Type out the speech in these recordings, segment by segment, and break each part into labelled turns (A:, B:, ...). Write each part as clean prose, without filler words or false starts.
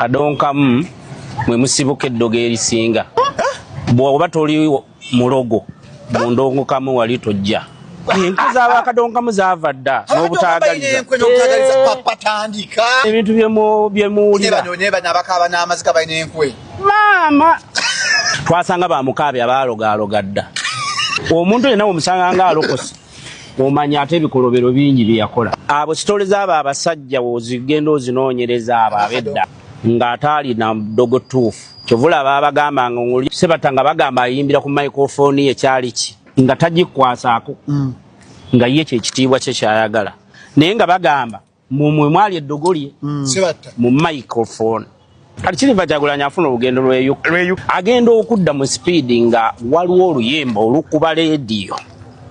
A: Kadonkamu mwe musibuka eddogo erisinga. Bw'oba toli mulogo mu ndongo kamu wali tojja. Enku z'abakadonkamu zaava dda n'obutaagaliza.
B: Patandika.
A: Ebintu byemuwulira.
B: Neba nabakaba n'amazika balina enkwe.
A: Maama. Twasanga bamukaabi abaalogaaloga dda. Omuntu yenna omusanga nga alokose. Omanya ate ebikolobero bingi bye yakola. Abo sitole z'abo abasajja wozigenda ozinoonyereza abo ab'edda. Ng'ataali na dogo tuufu. Kyovula babagamba ng'oli sebatanga bagamba ayimbira ku microphone ye kyali ki nga tagikwasaako nga ye kyekitiibwa kye kyayagala naye nga bagamba mumwe mwali eddogo lye mu microphone kati Kiriva Kyagulanyi afuna olugendo lweyo agenda okudda mu speed nga waliwo oluyimba olukuba leediyo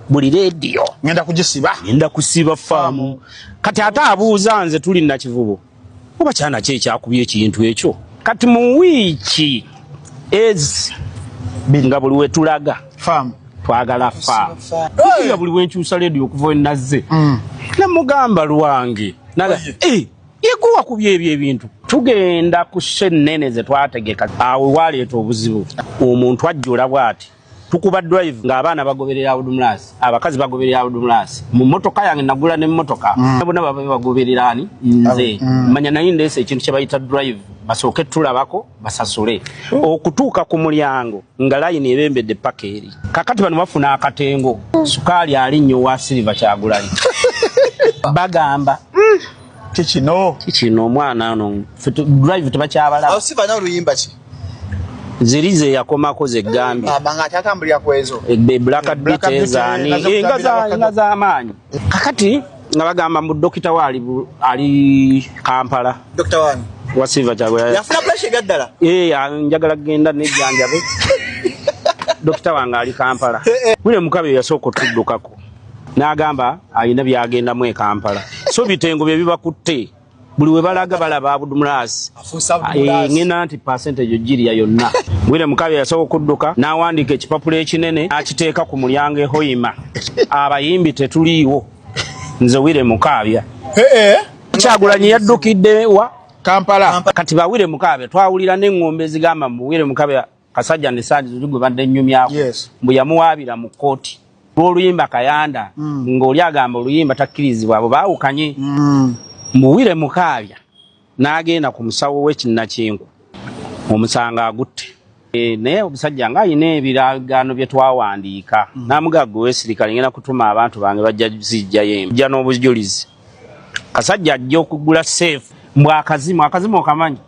A: buli leediyo ngenda kusiba faamu kati ate abuuza nze tuli na Kivubo oba kyana ki ekyakubye ekintu ekyo kati mu wiiki nga buli we tulaga twagala faamu nga buli we nkyusa leediyo okuva enazze namugamba lwange yego wakubye ebyo ebintu tugenda ku shenene ze twategeka awe waleeta obuzibu omuntu ajjula bw'ati tukuba drive ng'abaana bagoberera Abudumulasi abakazi bagoberera Abudumulasi mu motoka yange nagula n'emmotoka bonna bagoberera ani nze manya nayo ndeese ekintu kye bayita drive basooke tulabako basasule okutuuka ku mulyango nga line ebembedde paka eri kakati bano bafuna akatengo sukaali ali nnyo wa Kiriva Kyagulanyi bagamba kikino omwana ono drive tebakyabala
B: awo siva na oluyimba ki
A: zirize yakomako ze gambi
B: abanga atatambulira kwezo
A: black details ani nga za amaanyi kakati nga bagamba mu dokita wali ali Kampala
B: Dr. Wani
A: wa Kiriva Kyagulanyi
B: yafuna pressure gaddala
A: njagala genda n'ejjanjabe dokita wange ali Kampala William Mukabe yasooka otuddukako n'agamba ayina byagenda mu Kampala so bitengo bye bibakutte buli we balaga balaba Abudumulasi ngena nti percentage ogiriya yonna William Mukabe yasooka okudduka n'awandiika ekipapula ekinene akiteeka ku mulyango ehoyima abayimbi tetuliiwo nze William Mukabe Kyagulanyi yaddukidde wa
B: Kampala
A: kati ba William Mukabe twawulira n'engombe zigamba mu William Mukabe kasajja ne sanji zigwe badde nnyumyako mbu yamuwaabira mu kooti oluyimba kayanda ng'oli agamba oluyimba takkirizibwa abo baawukanye mu William Mukabe n'agenda ku musawo w'ekinnakinku omusanga agutte naye omusajja ng'ayina ebiragaano bye twawandiika n'amugagga ow'esirikale ngenda kutuma abantu bange bajja zijjayo jja n'obujulizi kasajja ajja okugula seefu mbw akazimu okamanyi